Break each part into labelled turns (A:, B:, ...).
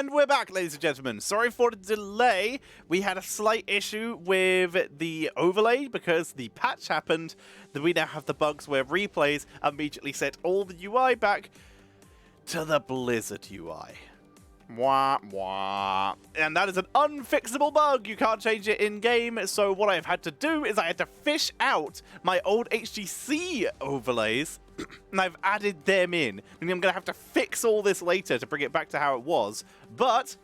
A: And we're back, ladies and gentlemen. Sorry for the delay. We had a slight issue with the overlay because the patch happened. We now have the bugs where replays immediately set all the UI back to the Blizzard UI. Wah, wah. And that is an unfixable bug. You can't change it in-game. So what I've had to do is I had to fish out my old HGC overlays and I've added them in. And I'm going to have to fix all this later to bring it back to how it was. But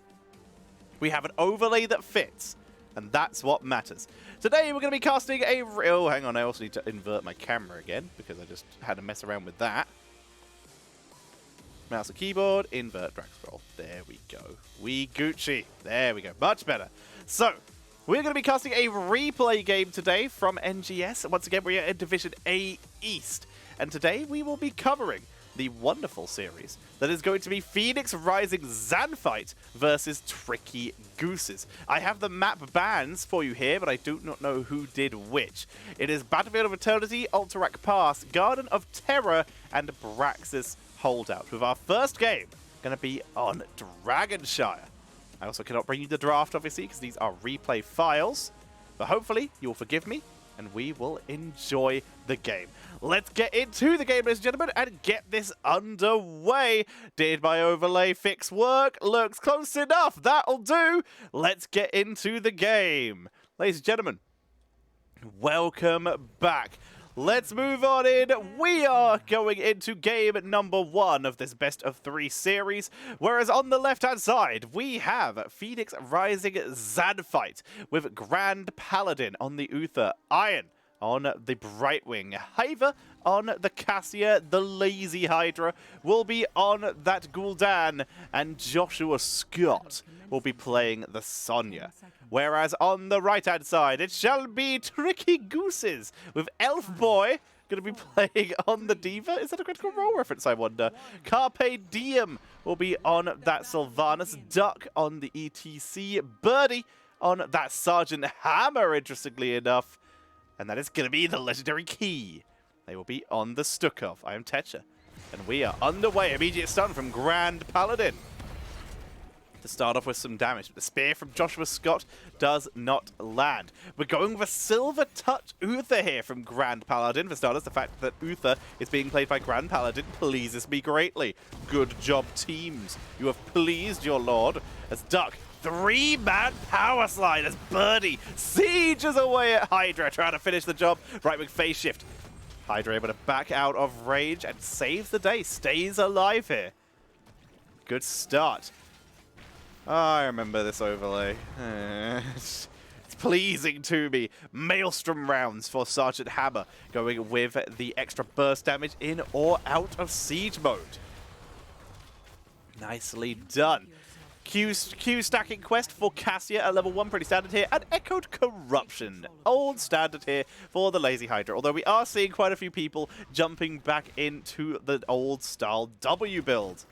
A: we have an overlay that fits. And that's what matters. Today we're going to be casting a... Oh, hang on. I also need to invert my camera again because I just had to mess around with that. Mouse and keyboard, invert, drag scroll. There we go. We Gucci. There we go. Much better. So, we're going to be casting a replay game today from NGS. Once again, we are in Division A East. And today we will be covering the wonderful series that is going to be Phoenix Rising Xanthite versus Tricky Gooses. I have the map bans for you here, but I do not know who did which. It is Battlefield of Eternity, Alterac Pass, Garden of Terror, and Braxis Holdout, with our first game going to be on Dragonshire. I also cannot bring you the draft, obviously, because these are replay files, but hopefully you'll forgive me and we will enjoy the game. Let's get into the game, ladies and gentlemen, and get this underway. Did my overlay fix work? Looks close enough. That'll do. Let's get into the game. Ladies and gentlemen, welcome back. Let's move on in. We are going into game number 1 of this best of 3 series, whereas on the left-hand side, we have Phoenix Rising Xanthite with Grand Paladin on the Uther, Iron on the Brightwing, Hiver on the Cassia, the Lazy Hydra will be on that Gul'dan, and Joshua Scott will be playing the Sonya. Whereas on the right-hand side, it shall be Tricky Gooses with Elf Boy going to be playing on the Diva. Is that a Critical Role reference, I wonder? Carpe Diem will be on that Sylvanas, Duck on the ETC, Birdie on that Sergeant Hammer, interestingly enough. And that is going to be the Legendary Key. They will be on the Stukov. I am Tetcher. And we are underway. Immediate stun from Grand Paladin to start off with some damage. The spear from Joshua Scott does not land. We're going with a Silver Touch Uther here from Grand Paladin. For starters, the fact that Uther is being played by Grand Paladin pleases me greatly. Good job, teams. You have pleased your lord. As Duck, 3-man power slide as Birdie sieges away at Hydra, trying to finish the job. Right-wing phase shift. Hydra able to back out of range and saves the day. Stays alive here. Good start. Oh, I remember this overlay. It's pleasing to me. Maelstrom rounds for Sergeant Hammer, going with the extra burst damage in or out of siege mode. Nicely done. Q stacking quest for Cassia at level 1, pretty standard here, and Echoed Corruption, old standard here for the Lazy Hydra, although we are seeing quite a few people jumping back into the old style W build.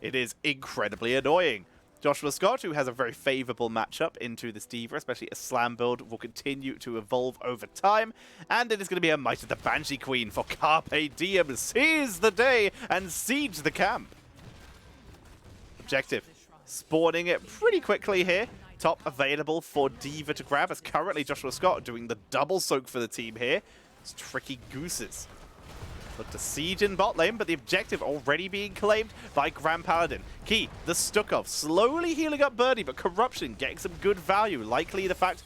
A: It is incredibly annoying. Joshua Scott, who has a very favourable matchup into this Diva, especially a slam build, will continue to evolve over time, and it is going to be a Might of the Banshee Queen for Carpe Diem, seize the day and siege the camp. Objective, spawning it pretty quickly here. Top available for Diva to grab, as currently Joshua Scott doing the double soak for the team here. It's Tricky Gooses. Look to siege in bot lane, but the objective already being claimed by Grand Paladin. Key, the Stukov, slowly healing up Birdie, but Corruption getting some good value. Likely the fact,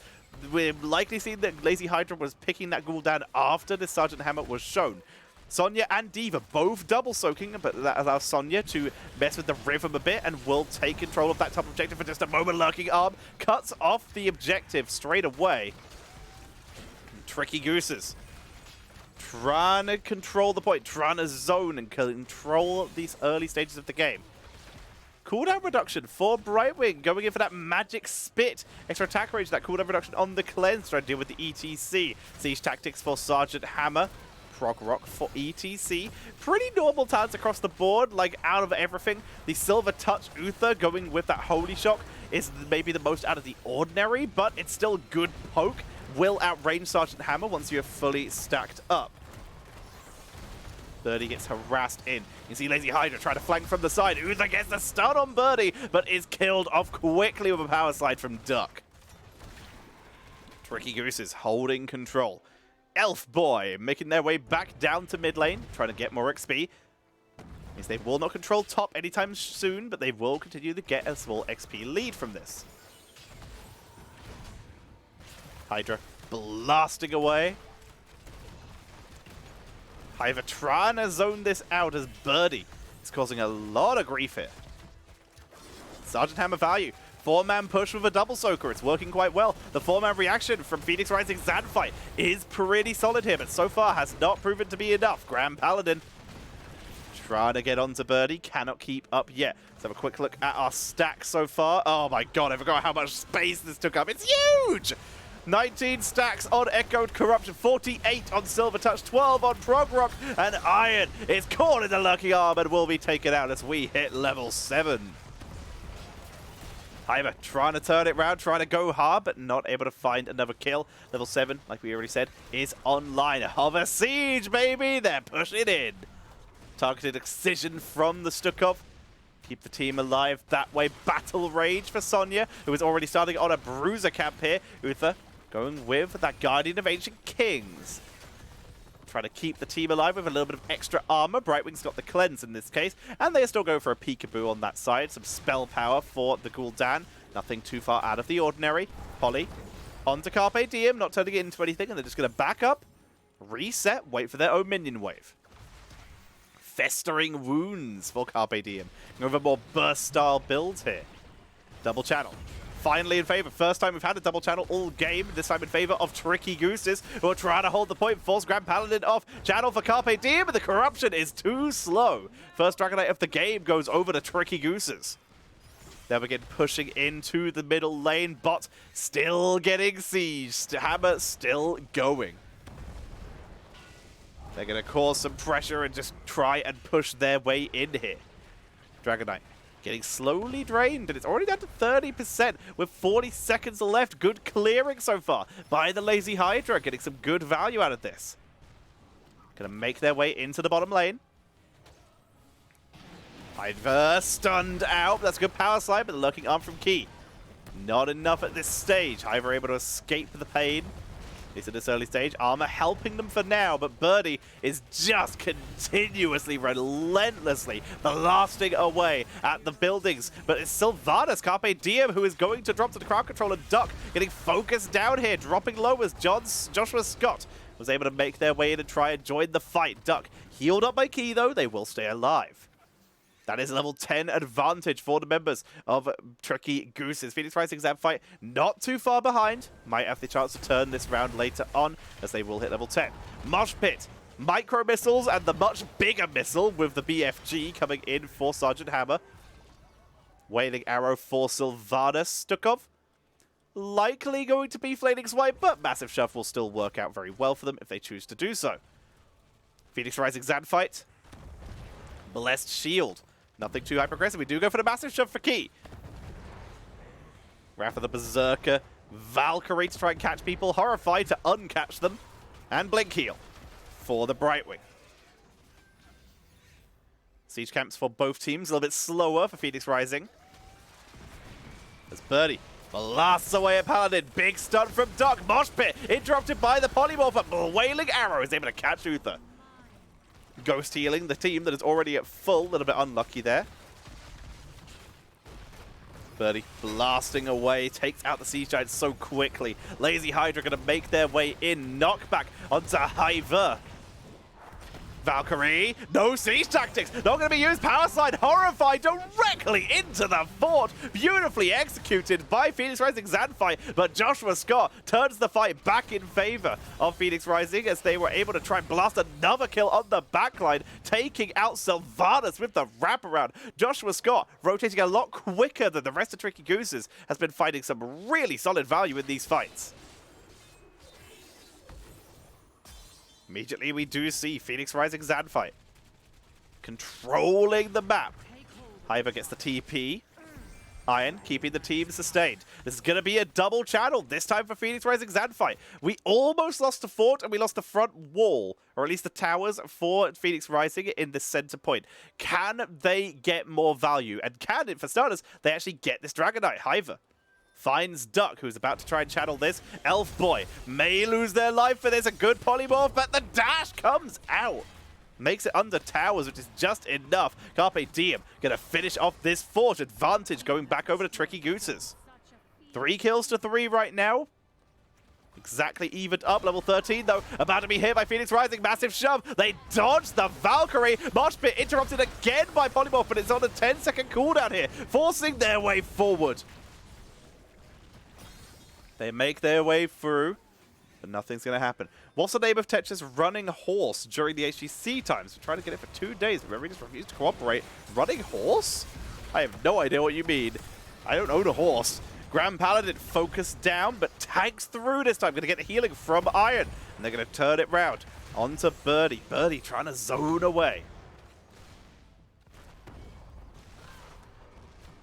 A: we're likely seeing that Lazy Hydra was picking that Gul'dan after the Sergeant Hammer was shown. Sonya and Diva both double soaking, but that allows Sonya to mess with the rhythm a bit and will take control of that top objective for just a moment. Lurking Arm cuts off the objective straight away. Tricky Gooses trying to control the point, trying to zone and control these early stages of the game. Cooldown reduction for Brightwing, going in for that magic spit. Extra attack range, that cooldown reduction on the cleanse, trying to deal with the ETC. Siege tactics for Sergeant Hammer. Prog Rock for ETC. Pretty normal talents across the board, like out of everything. The Silver Touch Uther going with that Holy Shock is maybe the most out of the ordinary, but it's still good poke. Will outrange Sergeant Hammer once you have fully stacked up. Birdie gets harassed in. You see Lazy Hydra try to flank from the side. Uther gets the stun on Birdie, but is killed off quickly with a power slide from Duck. Tricky Gooses holding control. Elf Boy making their way back down to mid lane, trying to get more XP. Means they will not control top anytime soon, but they will continue to get a small XP lead from this. Hydra blasting away. Hydra trying to zone this out as Birdie is causing a lot of grief here. Sergeant Hammer value. 4-man push with a double soaker. It's working quite well. The 4-man reaction from Phoenix Rising Xanthite is pretty solid here, but so far has not proven to be enough. Grand Paladin trying to get onto Birdie. Cannot keep up yet. Let's have a quick look at our stack so far. Oh my god, I forgot how much space this took up. It's huge! 19 stacks on Echoed Corruption, 48 on Silver Touch, 12 on Prog Rock, and Iron is caught in the lucky arm and will be taken out as we hit level 7. However, trying to turn it round, trying to go hard, but not able to find another kill. Level 7, like we already said, is online. Hover Siege, baby! They're pushing in. Targeted excision from the Stukov. Keep the team alive that way. Battle Rage for Sonya, who is already starting on a bruiser camp here. Uther going with that Guardian of Ancient Kings. Trying to keep the team alive with a little bit of extra armor. Brightwing's got the cleanse in this case, and they are still going for a peekaboo on that side. Some spell power for the Gul'dan. Nothing too far out of the ordinary. Polly onto Carpe Diem, not turning it into anything, and they're just going to back up, reset, wait for their own minion wave. Festering Wounds for Carpe Diem. Going with a more burst-style build here. Double channel. Finally in favor. First time we've had a double channel all game. This time in favor of Tricky Gooses, who are trying to hold the point. Force Grand Paladin off. Channel for Carpe Diem, but the corruption is too slow. First Dragonite of the game goes over to Tricky Gooses. They'll begin pushing into the middle lane. Bot still getting sieged. Hammer still going. They're going to cause some pressure and just try and push their way in here. Dragonite getting slowly drained, and it's already down to 30% with 40 seconds left. Good clearing so far by the Lazy Hydra, getting some good value out of this. Gonna make their way into the bottom lane. Hydra stunned out. That's a good power slide, but the lurking arm from Key. Not enough at this stage. Hydra able to escape the pain. At least at this early stage. Armor helping them for now, but Birdie is just continuously, relentlessly blasting away at the buildings. But it's Sylvanas Carpe Diem who is going to drop to the crowd control, and Duck getting focused down here, dropping low as Joshua Scott was able to make their way in and try and join the fight. Duck healed up by Key though, they will stay alive. That is a level 10 advantage for the members of Tricky Gooses. Phoenix Rising Xanthite not too far behind. Might have the chance to turn this round later on as they will hit level 10. Mosh Pit, micro missiles, and the much bigger missile with the BFG coming in for Sergeant Hammer. Wailing Arrow for Sylvanas Stukov. Likely going to be Flaming Swipe, but Massive Shove will still work out very well for them if they choose to do so. Phoenix Rising Xanthite. Blessed Shield. Nothing too hyper-aggressive. We do go for the Massive Shove for Key. Wrath of the Berserker. Valkyrie to try and catch people. Horrified to uncatch them. And Blink Heal for the Brightwing. Siege camps for both teams. A little bit slower for Phoenix Rising. As Birdie blasts away at Paladin. Big stun from Duck. Mosh Pit interrupted by the Polymorph, but Wailing Arrow is able to catch Uther. Ghost healing the team that is already at full. A little bit unlucky there. Birdie blasting away, takes out the Siege Giant so quickly. Lazy Hydra going to make their way in. Knockback onto Hiver. Valkyrie, no siege tactics, not going to be used. Power slide, Horrified directly into the fort. Beautifully executed by Phoenix Rising Xanthite, but Joshua Scott turns the fight back in favor of Phoenix Rising as they were able to try and blast another kill on the backline, taking out Sylvanas with the wraparound. Joshua Scott rotating a lot quicker than the rest of Tricky Gooses, has been finding some really solid value in these fights. Immediately, we do see Phoenix Rising Iron keeping the team sustained. This is going to be a double channel, this time for Phoenix Rising Xanthite. We almost lost the fort and we lost the front wall, or at least the towers for Phoenix Rising in the center point. Can they get more value? And can, for starters, they actually get this Dragonite? Hiver finds Duck, who's about to try and channel this. Elf Boy may lose their life for this. A good polymorph, but the dash comes out. Makes it under towers, which is just enough. Carpe Diem gonna finish off this fort. Advantage going back over to Tricky Gooses. 3 kills to 3 right now. Exactly evened up. Level 13, though, about to be hit by Phoenix Rising. Massive shove. They dodge the Valkyrie. Mosh Pit interrupted again by Polymorph, but it's on a 10-second cooldown here, forcing their way forward. They make their way through, but nothing's going to happen. What's the name of Tetcher's running horse during the HGC times? We're trying to get it for 2 days, but remember, he just refused to cooperate. Running horse? I have no idea what you mean. I don't own a horse. Grand Paladin focused down, but tanks through this time. Going to get the healing from Iron, and they're going to turn it round onto Birdie. Birdie trying to zone away.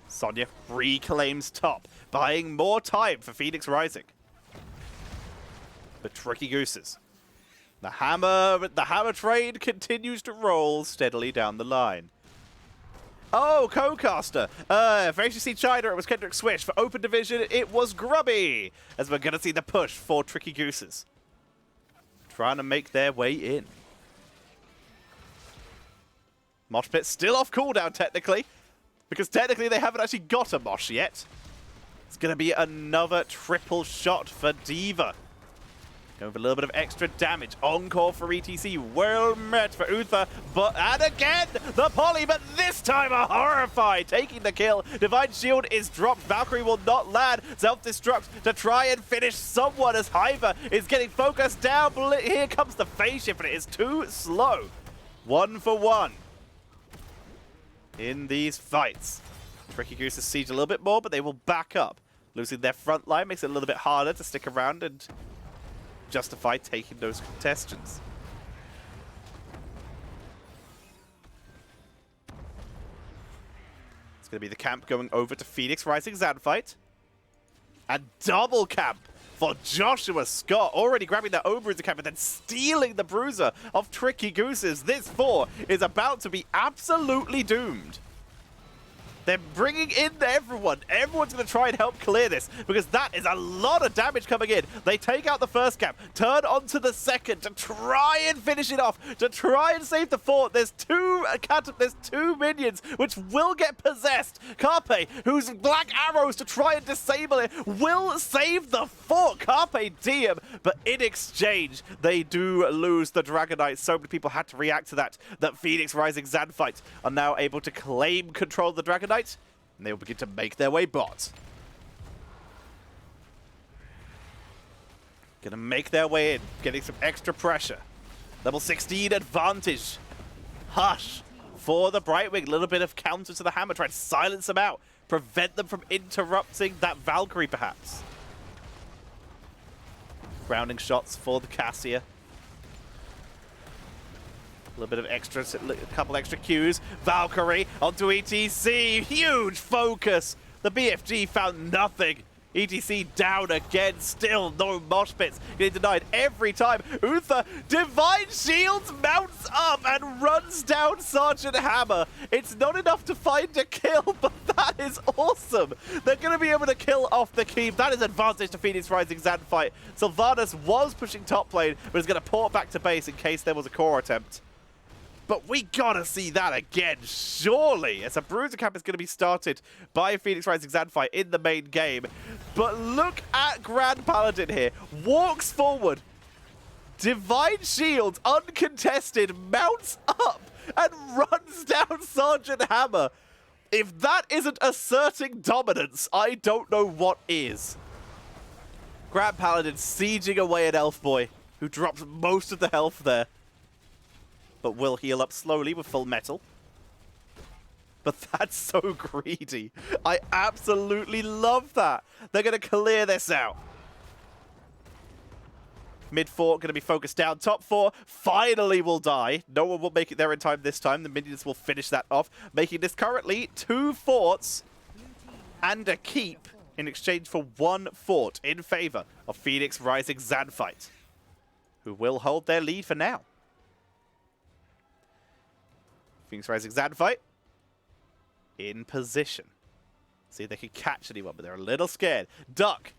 A: Sonya reclaims top, buying more time for Phoenix Rising. But Tricky Gooses. The hammer trade continues to roll steadily down the line. Oh, co-caster. For HGC China, it was Kendrick Swish. For Open Division, it was Grubby. As we're going to see the push for Tricky Gooses. Trying to make their way in. Mosh Pit still off cooldown, technically. Because technically they haven't actually got a Mosh yet. It's going to be another triple shot for Diva. Going for a little bit of extra damage. Encore for ETC. Well met for Uther. And again, the poly, but this time a Horrify taking the kill. Divine Shield is dropped. Valkyrie will not land. Self-destruct to try and finish someone as Hiver is getting focused down. Here comes the phase shift, but it is too slow. 1 for 1 in these fights. Tricky Gooses siege a little bit more, but they will back up. Losing their front line makes it a little bit harder to stick around and justify taking those contestants. It's going to be the camp going over to Phoenix Rising Xanthite. And double camp for Joshua Scott, already grabbing the Bruiser camp and then stealing the Bruiser of Tricky Gooses. This 4 is about to be absolutely doomed. They're bringing in everyone. Everyone's going to try and help clear this because that is a lot of damage coming in. They take out the first camp, turn onto the second to try and finish it off, to try and save the fort. There's two minions which will get possessed. Carpe, whose black arrows to try and disable it, will save the fort. Carpe Diem, but in exchange, they do lose the Dragonite. So many people had to react to that Phoenix Rising Xanthite are now able to claim control of the Dragonite. And they will begin to make their way bot. Gonna make their way in, getting some extra pressure. Level 16 advantage. Hush for the Brightwing. A little bit of counter to the hammer, try to silence them out. Prevent them from interrupting that Valkyrie, perhaps. Grounding shots for the Cassia. A little bit of extra, a couple extra Qs. Valkyrie onto ETC. Huge focus. The BFG found nothing. ETC down again. Still no mosh pits. Getting denied every time. Uther, Divine Shields mounts up and runs down Sergeant Hammer. It's not enough to find a kill, but that is awesome. They're going to be able to kill off the keep. That is advantage to Phoenix Rising Xanthite. Sylvanas was pushing top lane, but is going to port back to base in case there was a core attempt. But we gotta see that again, surely, as a Bruiser camp is going to be started by Phoenix Rising Xanthite in the main game. But look at Grand Paladin here. Walks forward. Divine Shield, uncontested, mounts up and runs down Sergeant Hammer. If that isn't asserting dominance, I don't know what is. Grand Paladin sieging away at Elf Boy, who drops most of the health there. But will heal up slowly with full metal. But that's so greedy. I absolutely love that. They're going to clear this out. Mid 4 going to be focused down. Top 4 finally will die. No one will make it there in time this time. The minions will finish that off, making this currently 2 forts and a keep in exchange for 1 fort in favor of Phoenix Rising Xanthite, who will hold their lead for now. Phoenix Rising Xanthite in position. See if they can catch anyone, but they're a little scared. Duck,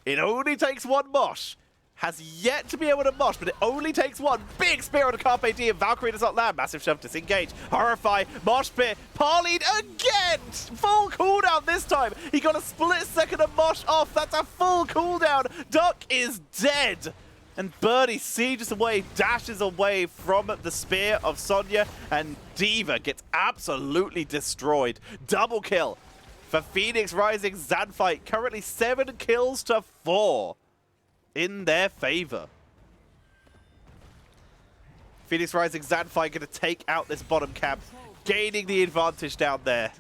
A: it only takes 1 mosh. Has yet to be able to mosh, but it only takes 1. Big spear on a Carpe Diem. Valkyrie does not land. Massive shove, disengage. Horrify, mosh pit. Parleyed again. Full cooldown this time. He got a split second of mosh off. That's a full cooldown. Duck is dead. And Birdie sieges away, dashes away from the spear of Sonya, and Diva gets absolutely destroyed. Double kill for Phoenix Rising Xanthite. Currently 7 kills to 4 in their favor. Phoenix Rising Xanthite going to take out this bottom camp, gaining the advantage down there.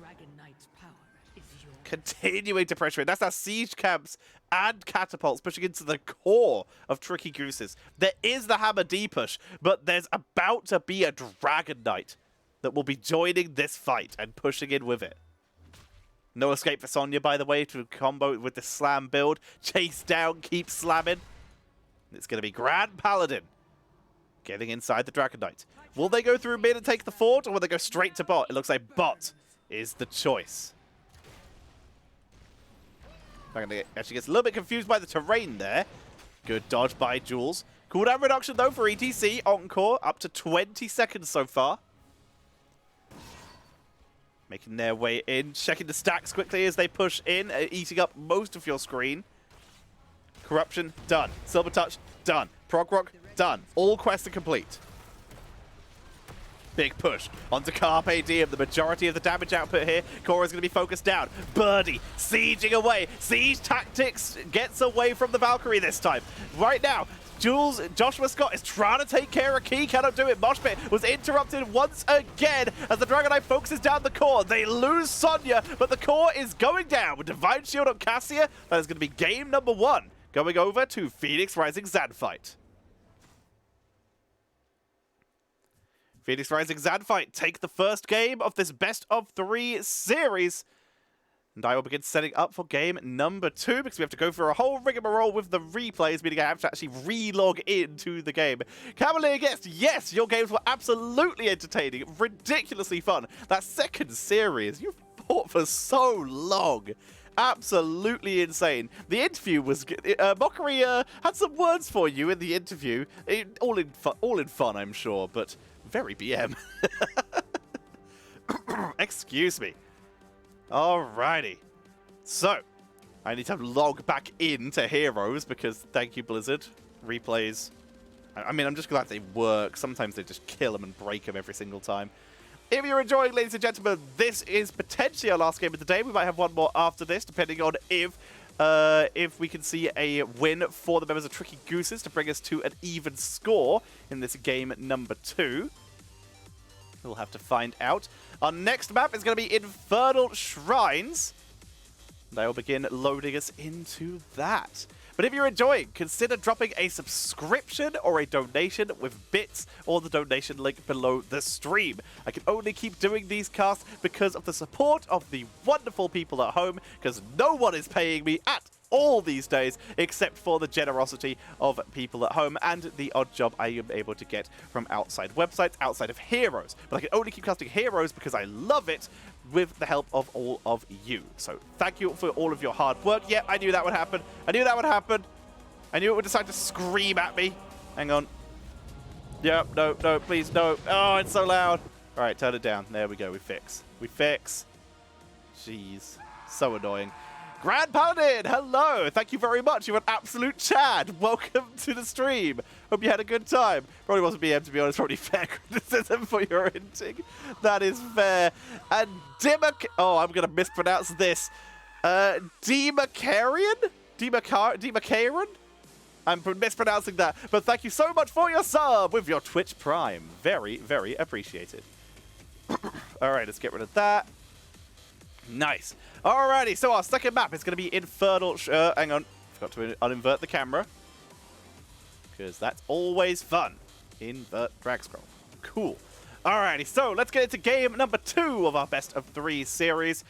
A: Continuing to pressure it. That's our siege camps and catapults pushing into the core of Tricky Gooses. There is the Hammer D push, but there's about to be a Dragon Knight that will be joining this fight and pushing in with it. No escape for Sonya, by the way, to combo with the slam build. Chase down, keep slamming. It's going to be Grand Paladin getting inside the Dragon Knight. Will they go through mid and take the fort, or will they go straight to bot? It looks like bot is the choice. Actually gets a little bit confused by the terrain there. Good dodge by Jules. Cooldown reduction, though, for ETC. Encore, up to 20 seconds so far. Making their way in. Checking the stacks quickly as they push in, eating up most of your screen. Corruption, done. Silver Touch, done. Prog Rock, done. All quests are complete. Big push onto Carpe Diem. The majority of the damage output here. Cora's going to be focused down. Birdie sieging away. Siege Tactics gets away from the Valkyrie this time. Right now, Joshua Scott is trying to take care of Key. Cannot do it. Moshpit was interrupted once again as the Dragon Knight focuses down the core. They lose Sonya, but the core is going down with Divine Shield on Cassia. That is going to be game number 1. Going over to Phoenix Rising Xanthite. Phoenix Rising Xanthite take the first game of this best of 3 series. And I will begin setting up for game number 2 because we have to go through a whole rigmarole with the replays, meaning I have to actually re-log into the game. Cavalier Guest, yes, your games were absolutely entertaining, ridiculously fun. That second series, you fought for so long. Absolutely insane. The interview was good. Mockery had some words for you in the interview. All in fun, I'm sure, but very BM. Excuse me. Alrighty. So, I need to log back into Heroes because, thank you, Blizzard. Replays. I mean, I'm just glad they work. Sometimes they just kill them and break them every single time. If you're enjoying, ladies and gentlemen, this is potentially our last game of the day. We might have one more after this, depending on if we can see a win for the members of Tricky Gooses to bring us to an even score in this game number 2. We'll have to find out. Our next map is going to be Infernal Shrines. They'll begin loading us into that. But if you're enjoying, consider dropping a subscription or a donation with bits or the donation link below the stream. I can only keep doing these casts because of the support of the wonderful people at home, because no one is paying me at all these days, except for the generosity of people at home and the odd job I am able to get from outside websites, outside of Heroes. But I can only keep casting Heroes because I love it with the help of all of you. So thank you for all of your hard work. Yeah, I knew that would happen. I knew that would happen. I knew it would decide to scream at me. Hang on. Yep, no, please, no. Oh, it's so loud. All right, turn it down. There we go. We fix. Jeez. So annoying. Grand Paladin, hello! Thank you very much. You're an absolute Chad. Welcome to the stream. Hope you had a good time. Probably wasn't BM, to be honest. Probably fair criticism for your hinting. That is fair. And oh, I'm going to mispronounce this. Demarcarian? Demarcarian? I'm mispronouncing that. But thank you so much for your sub with your Twitch Prime. Very, very appreciated. All right, let's get rid of that. Nice. Alrighty, so our second map is going to be Infernal... hang on. Forgot to uninvert the camera. Because that's always fun. Invert drag scroll. Cool. Alrighty, so let's get into game number 2 of our best of 3 series.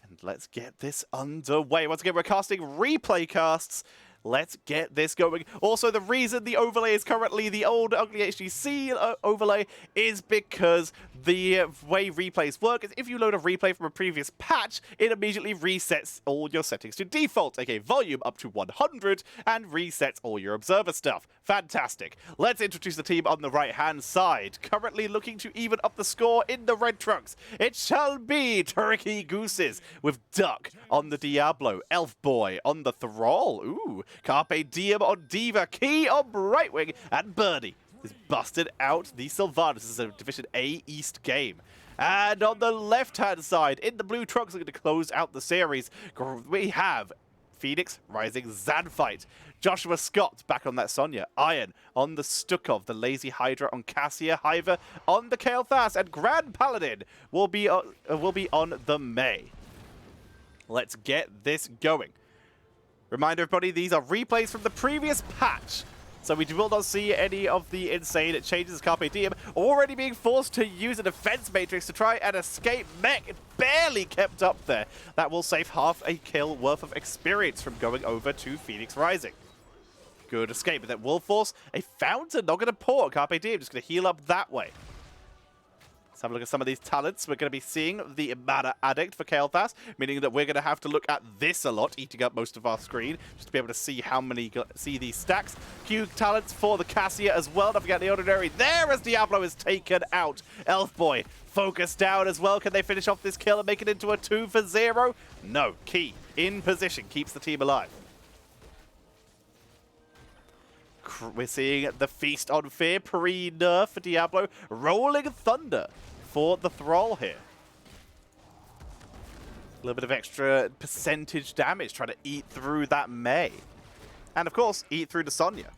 A: And let's get this underway. Once again, we're casting replay casts. Let's get this going. Also, the reason the overlay is currently the old ugly HGC overlay is because the way replays work is if you load a replay from a previous patch, it immediately resets all your settings to default, aka volume up to 100, and resets all your observer stuff. Fantastic. Let's introduce the team on the right-hand side. Currently looking to even up the score in the red trunks. It shall be Turkey Gooses with Duck on the Diablo, Elf Boy on the Thrall. Ooh. Carpe Diem on Diva, Key on Brightwing, and Birdie is busted out the Sylvanas. This is a Division A East game. And on the left-hand side, in the blue trunks, looking to close out the series, we have Phoenix Rising Xanthite, Joshua Scott back on that Sonya, Iron on the Stukov, the Lazy Hydra on Cassia, Hiver on the Kael'thas, and Grand Paladin will be on the May. Let's get this going. Remind everybody, these are replays from the previous patch, so we will not see any of the insane changes. Carpe Diem already being forced to use a defense matrix to try and escape mech. It barely kept up there. That will save half a kill worth of experience from going over to Phoenix Rising. Good escape, but that will force a fountain. Not going to pour. Carpe Diem just going to heal up that way. Let's have a look at some of these talents. We're going to be seeing the Mana Addict for Kael'thas, meaning that we're going to have to look at this a lot, eating up most of our screen, just to be able to see how many, see these stacks. Q talents for the Cassia as well. Don't forget the Ordinary there as Diablo is taken out. Elf Boy focused down as well. Can they finish off this kill and make it into a 2-for-0? No. Key in position keeps the team alive. We're seeing the Feast on Fear pre-nerf for Diablo. Rolling Thunder for the Thrall here. A little bit of extra percentage damage trying to eat through that May. And of course, eat through the Sonya.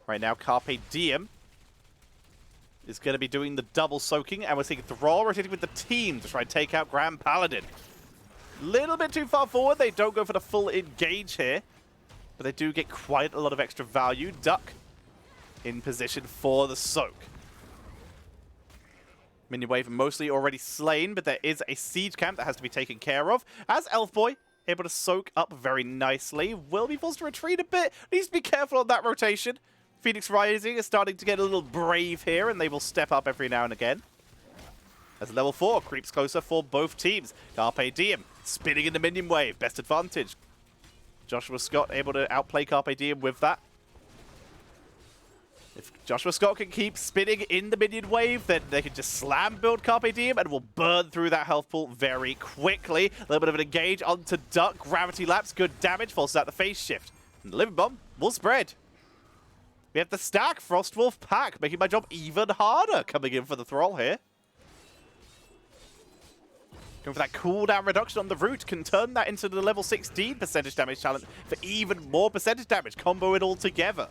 A: Right now, Carpe Diem is going to be doing the double soaking, and we're seeing Thrall rotating with the team to try and take out Grand Paladin. Little bit too far forward. They don't go for the full engage here, but they do get quite a lot of extra value. Duck in position for the soak. Minion Wave mostly already slain, but there is a siege camp that has to be taken care of. As Elf Boy able to soak up very nicely, will be forced to retreat a bit. Needs to be careful on that rotation. Phoenix Rising is starting to get a little brave here, and they will step up every now and again. As level 4 creeps closer for both teams. Carpe Diem spinning in the Minion Wave. Best advantage. Joshua Scott able to outplay Carpe Diem with that. If Joshua Scott can keep spinning in the Minion Wave, then they can just slam build Carpe Diem and will burn through that health pool very quickly. A little bit of an engage onto Duck. Gravity Lapse, good damage, forces out the phase shift. And the Living Bomb will spread. We have the stack, Frostwolf Pack, making my job even harder coming in for the Thrall here. Going for that cooldown reduction on the root, can turn that into the level 16 percentage damage challenge for even more percentage damage. Combo it all together.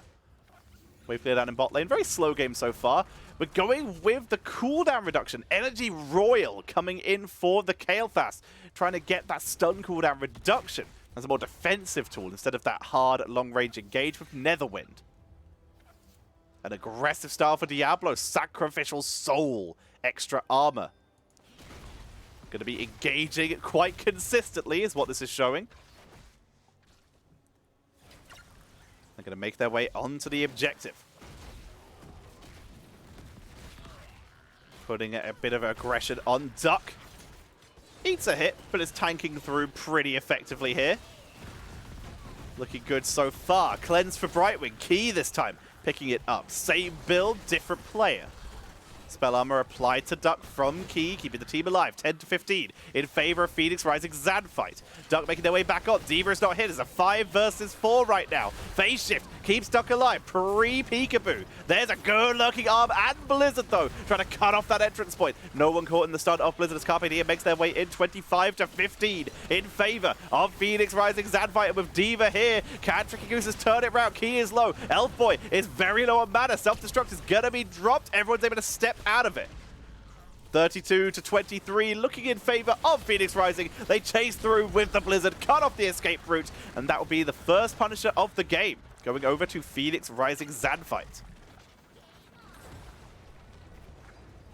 A: Wave clear down in bot lane. Very slow game so far. We're going with the cooldown reduction. Energy Royal coming in for the Kael'thas. Trying to get that stun cooldown reduction as a more defensive tool instead of that hard long-range engage with Netherwind. An aggressive style for Diablo. Sacrificial Soul. Extra armor. Going to be engaging quite consistently is what this is showing. They're going to make their way onto the objective. Putting a bit of aggression on Duck. Eats a hit, but is tanking through pretty effectively here. Looking good so far. Cleanse for Brightwing. Key this time. Picking it up. Same build, different player. Spell armor applied to Duck from Key, keeping the team alive. 10 to 15 in favor of Phoenix Rising Xanthite. Duck making their way back on. Diva is not hit. It's a 5 versus 4 right now. Phase shift keeps Duck alive. Pre-peekaboo. There's a good-looking arm and Blizzard, though, trying to cut off that entrance point. No one caught in the stun of Blizzard as Carpe Diem makes their way in 25 to 15 in favor of Phoenix Rising Xanthite. And with Diva here, can Tricky Gooses turn it round? Key is low. Elf Boy is very low on mana. Self-destruct is going to be dropped. Everyone's able to step out of it. 32 to 23, looking in favor of Phoenix Rising. They chase through with the Blizzard, cut off the escape route, and that will be the first Punisher of the game, going over to Phoenix Rising Xanthite.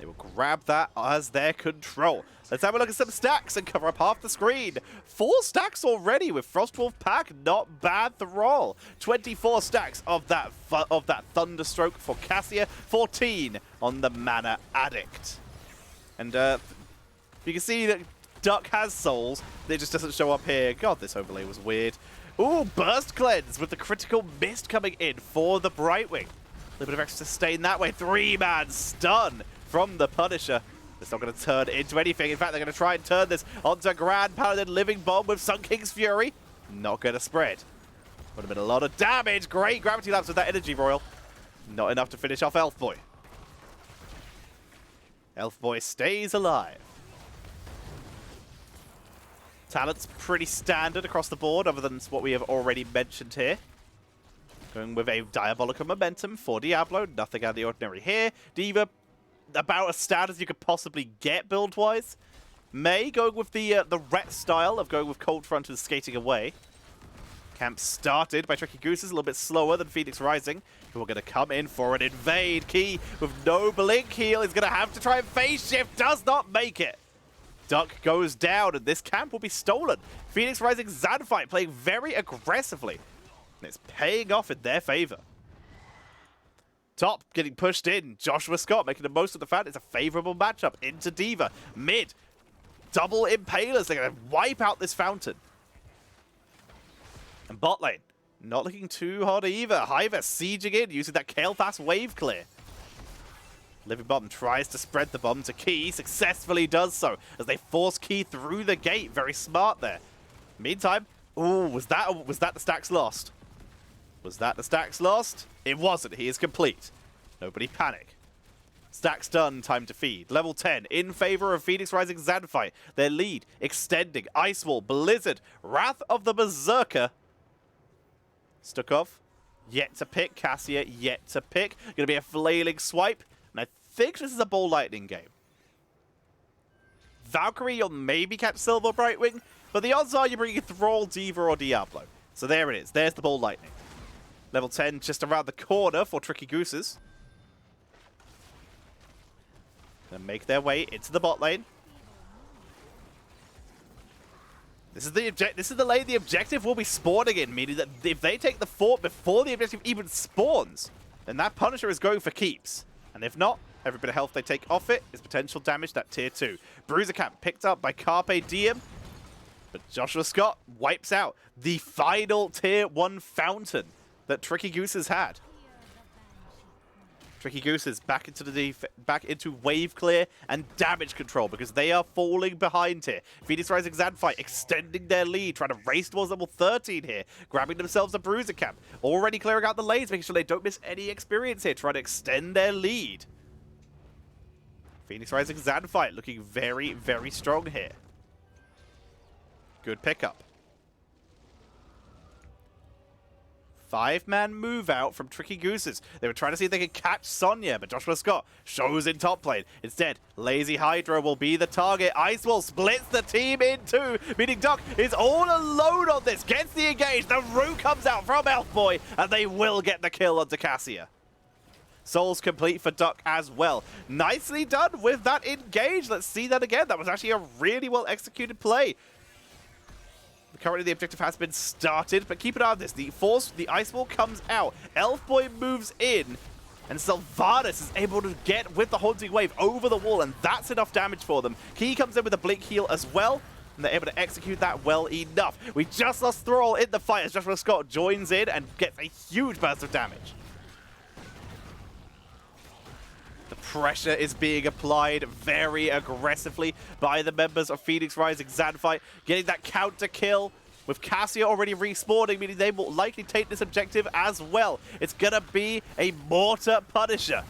A: They will grab that as their control. Let's have a look at some stacks and cover up half the screen. 4 stacks already with Frostwolf Pack. Not bad the roll. 24 stacks of that Thunderstroke for Cassia. 14 on the Mana Addict. And you can see that Duck has souls. It just doesn't show up here. God, this overlay was weird. Ooh, Burst Cleanse with the critical mist coming in for the Brightwing. A little bit of extra sustain that way. 3-man stun from the Punisher. It's not going to turn into anything. In fact, they're going to try and turn this onto Grand Paladin Living Bomb with Sun King's Fury. Not going to spread. Would have been a lot of damage. Great Gravity Lapse with that Energy Royal. Not enough to finish off Elf Boy. Elf Boy stays alive. Talent's pretty standard across the board, other than what we have already mentioned here. Going with a Diabolical Momentum for Diablo. Nothing out of the ordinary here. D.Va, about as standard as you could possibly get build-wise. May going with the Ret style of going with Cold Front and skating away. Camp started by Tricky Gooses, a little bit slower than Phoenix Rising, who are going to come in for an invade. Key with no blink heal is going to have to try and phase shift. Does not make it. Duck goes down, and this camp will be stolen. Phoenix Rising Xanthite playing very aggressively. And it's paying off in their favor. Top getting pushed in. Joshua Scott making the most of the fact it's a favorable matchup into D.Va. Mid. Double Impalers. They're going to wipe out this fountain. And bot lane. Not looking too hot either. Hiver sieging in using that Kael'thas wave clear. Living Bomb tries to spread the bomb to Key. Successfully does so as they force Key through the gate. Very smart there. Meantime, ooh, was that the stacks lost? Was that the stacks lost? It wasn't. He is complete. Nobody panic. Stacks done. Time to feed. Level 10 in favor of Phoenix Rising Xanthite. Their lead extending. Ice Wall, Blizzard, Wrath of the Berserker. Stukov, yet to pick. Cassia, yet to pick. Going to be a flailing swipe. And I think this is a Ball Lightning game. Valkyrie, you'll maybe catch Silver Brightwing, but the odds are you're bringing Thrall, D.Va, or Diablo. So there it is. There's the Ball Lightning. Level 10 just around the corner for Tricky Gooses. Gonna make their way into the bot lane. This is the lane the objective will be spawning in, meaning that if they take the fort before the objective even spawns, then that Punisher is going for keeps. And if not, every bit of health they take off it is potential damage, that tier 2. Bruiser Camp picked up by Carpe Diem, but Joshua Scott wipes out the final tier 1 fountain that Tricky Gooses had. Tricky Gooses back into wave clear and damage control because they are falling behind here. Phoenix Rising Xanthite extending their lead, trying to race towards level 13 here, grabbing themselves a Bruiser Camp, already clearing out the lanes, making sure they don't miss any experience here, trying to extend their lead. Phoenix Rising Xanthite looking very, very strong here. Good pickup. 5-man move out from Tricky Gooses. They were trying to see if they could catch Sonya, but Joshua Scott shows in top lane. Instead, Lazy Hydra will be the target. Ice Wall splits the team in two, meaning Duck is all alone on this. Gets the engage. The root comes out from Elf Boy, and they will get the kill onto Cassia. Souls complete for Duck as well. Nicely done with that engage. Let's see that again. That was actually a really well executed play. Currently, the objective has been started, but keep an eye on this. The Ice Wall comes out. Elf Boy moves in, and Sylvanas is able to get with the Haunting Wave over the wall, and that's enough damage for them. Key comes in with a Blink heal as well, and they're able to execute that well enough. We just lost Thrall in the fight as Joshua Scott joins in and gets a huge burst of damage. The pressure is being applied very aggressively by the members of Phoenix Rising Xanthite, getting that counter kill with Cassia already respawning, meaning they will likely take this objective as well. It's gonna be a Mortar Punisher.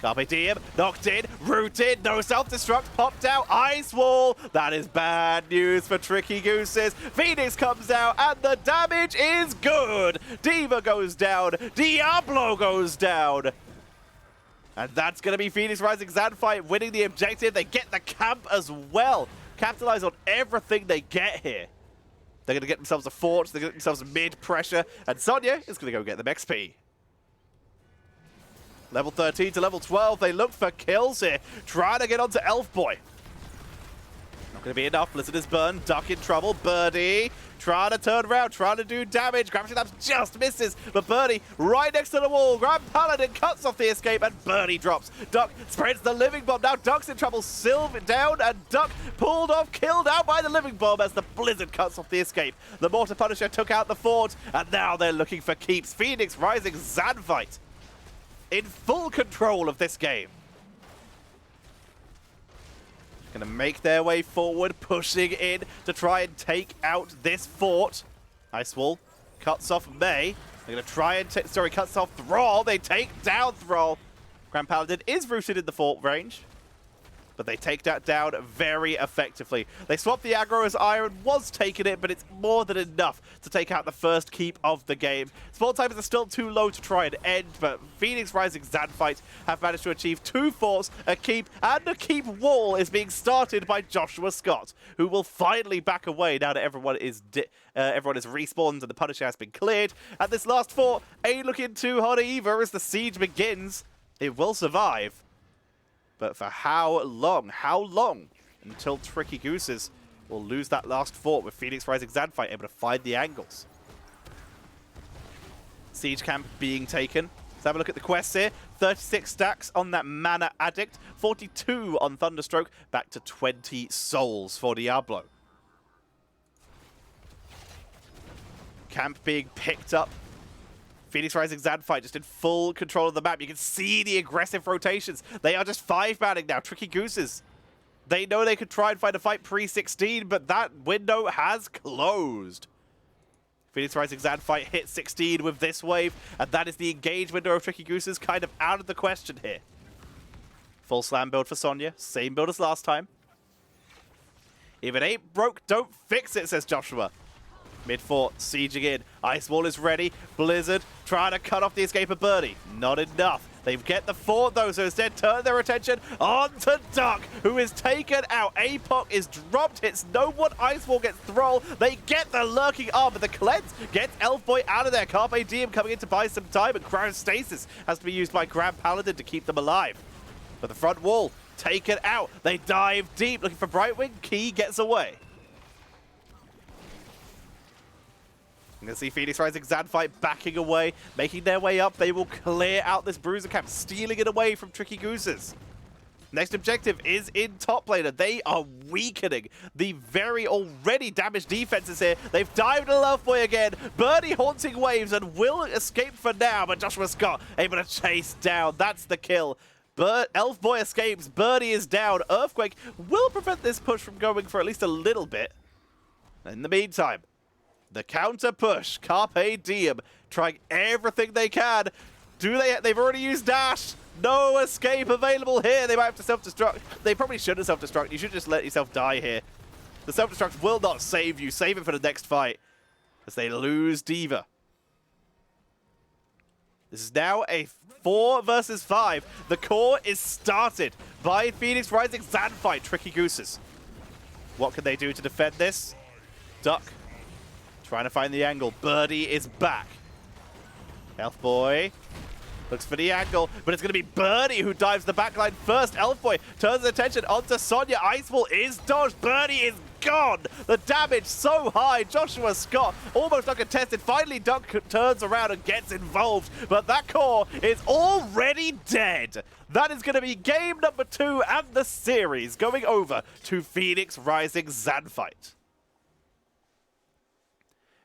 A: Carpe Diem, knocked in, rooted, no self-destruct, popped out, Ice Wall. That is bad news for Tricky Gooses. Phoenix comes out, and the damage is good. D.Va goes down, Diablo goes down. And that's going to be Phoenix Rising Xanthite winning the objective. They get the camp as well. Capitalize on everything they get here. They're going to get themselves a fort. They're going to get themselves mid pressure. And Sonya is going to go get them XP. Level 13 to level 12. They look for kills here. Trying to get onto Elf Boy. Not going to be enough. Blizzard is burned. Duck in trouble. Birdie trying to turn around, trying to do damage. Gravity Labs just misses, but Birdie right next to the wall. Grand Paladin cuts off the escape, and Birdie drops. Duck spreads the Living Bomb. Now Duck's in trouble. Sylve down, and Duck pulled off, killed out by the Living Bomb as the Blizzard cuts off the escape. The Mortar Punisher took out the fort, and now they're looking for keeps. Phoenix Rising Xanthite in full control of this game. Going to make their way forward, pushing in to try and take out this fort. Ice Wall cuts off May. They're going to try and cuts off Thrall. They take down Thrall. Grand Paladin is rooted in the fort range, but they take that down very effectively. They swap the aggro as Iron was taking it, but it's more than enough to take out the first keep of the game. Spawn timers are still too low to try and end, but Phoenix Rising Xanthite have managed to achieve 2 forts, a keep, and a keep wall is being started by Joshua Scott, who will finally back away now that everyone is respawned and the Punisher has been cleared. At this last fort, ain't looking too hot either as the siege begins. It will survive. But for how long? How long until Tricky Gooses will lose that last fort with Phoenix Rising Xanthite able to find the angles? Siege camp being taken. Let's have a look at the quests here. 36 stacks on that Mana Addict. 42 on Thunderstroke. Back to 20 souls for Diablo. Camp being picked up. Phoenix Rising Xanthite just in full control of the map. You can see the aggressive rotations. They are just 5-manning now. Tricky Gooses. They know they could try and find a fight pre-16, but that window has closed. Phoenix Rising Xanthite hit 16 with this wave, and that is the engage window of Tricky Gooses kind of out of the question here. Full slam build for Sonya. Same build as last time. If it ain't broke, don't fix it, says Joshua. Mid-fort, sieging in. Ice Wall is ready. Blizzard trying to cut off the escape of Birdie. Not enough. They get the fort, though, so instead turn their attention onto Duck, who is taken out. APOC is dropped. Hits no one. Ice Wall gets Thrall. They get the lurking arm, but the cleanse gets Elf Boy out of there. Carpe Diem coming in to buy some time, and Cryostasis has to be used by Grand Paladin to keep them alive. But the front wall, taken out. They dive deep, looking for Brightwing. Key gets away. You can see Phoenix Rising Xanthite backing away, making their way up. They will clear out this Bruiser camp, stealing it away from Tricky Gooses. Next objective is in top laner. They are weakening the very already damaged defenses here. They've dived to Elf Boy again. Birdie haunting waves and will escape for now, but Joshua Scott able to chase down. That's the kill. Elf Boy escapes. Birdie is down. Earthquake will prevent this push from going for at least a little bit. In the meantime, the counter push, Carpe Diem, trying everything they can. They've already used dash. No escape available here. They might have to self-destruct. They probably shouldn't self-destruct. You should just let yourself die here. The self-destruct will not save you. Save it for the next fight as they lose Diva. This is now a 4 versus 5. The core is started by Phoenix Rising Xanthite, Tricky Gooses. What can they do to defend this? Duck. Trying to find the angle. Birdie is back. Elf Boy looks for the angle, but it's going to be Birdie who dives the backline first. Elf Boy turns his attention onto Sonya. Ice Wall is dodged. Birdie is gone. The damage so high. Joshua Scott almost uncontested. Finally, Duck turns around and gets involved, but that core is already dead. That is going to be game number 2 and the series going over to Phoenix Rising Xanthite.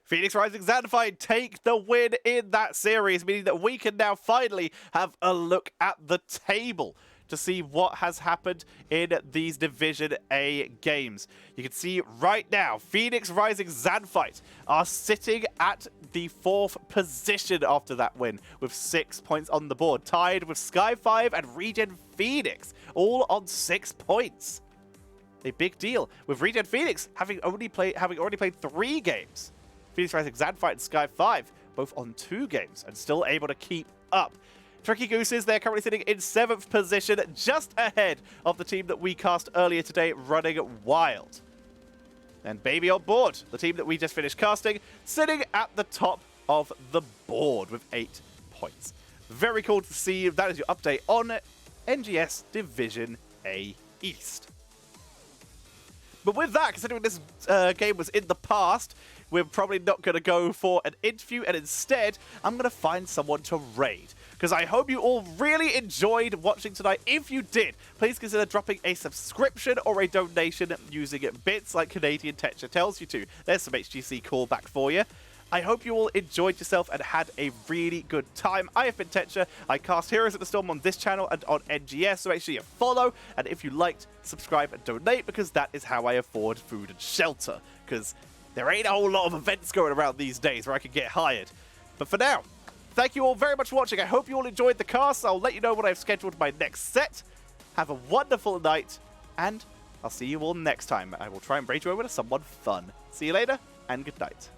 A: Phoenix Rising Xanthite take the win in that series, meaning that we can now finally have a look at the table to see what has happened in these Division A games. You can see right now, Phoenix Rising Xanthite are sitting at the 4th position after that win, with 6 points on the board, tied with Sky 5 and Regen Phoenix, all on 6 points. A big deal, with Regen Phoenix having already played 3 games. Phoenix Rising Xanthite and Sky 5, both on 2 games, and still able to keep up. Tricky Gooses, they're currently sitting in 7th position, just ahead of the team that we cast earlier today, Running Wild. And Baby on board, the team that we just finished casting, sitting at the top of the board with 8 points. Very cool to see. That is your update on NGS Division A East. But with that, considering this game was in the past, we're probably not going to go for an interview, and instead, I'm going to find someone to raid. Because I hope you all really enjoyed watching tonight. If you did, please consider dropping a subscription or a donation using bits like Canadian Tetcher tells you to. There's some HGC callback for you. I hope you all enjoyed yourself and had a really good time. I have been Tetcher. I cast Heroes of the Storm on this channel and on NGS, so make sure you follow. And if you liked, subscribe and donate, because that is how I afford food and shelter. Because there ain't a whole lot of events going around these days where I can get hired. But for now, thank you all very much for watching. I hope you all enjoyed the cast. I'll let you know when I've scheduled my next set. Have a wonderful night, and I'll see you all next time. I will try and raid you over to someone fun. See you later, and good night.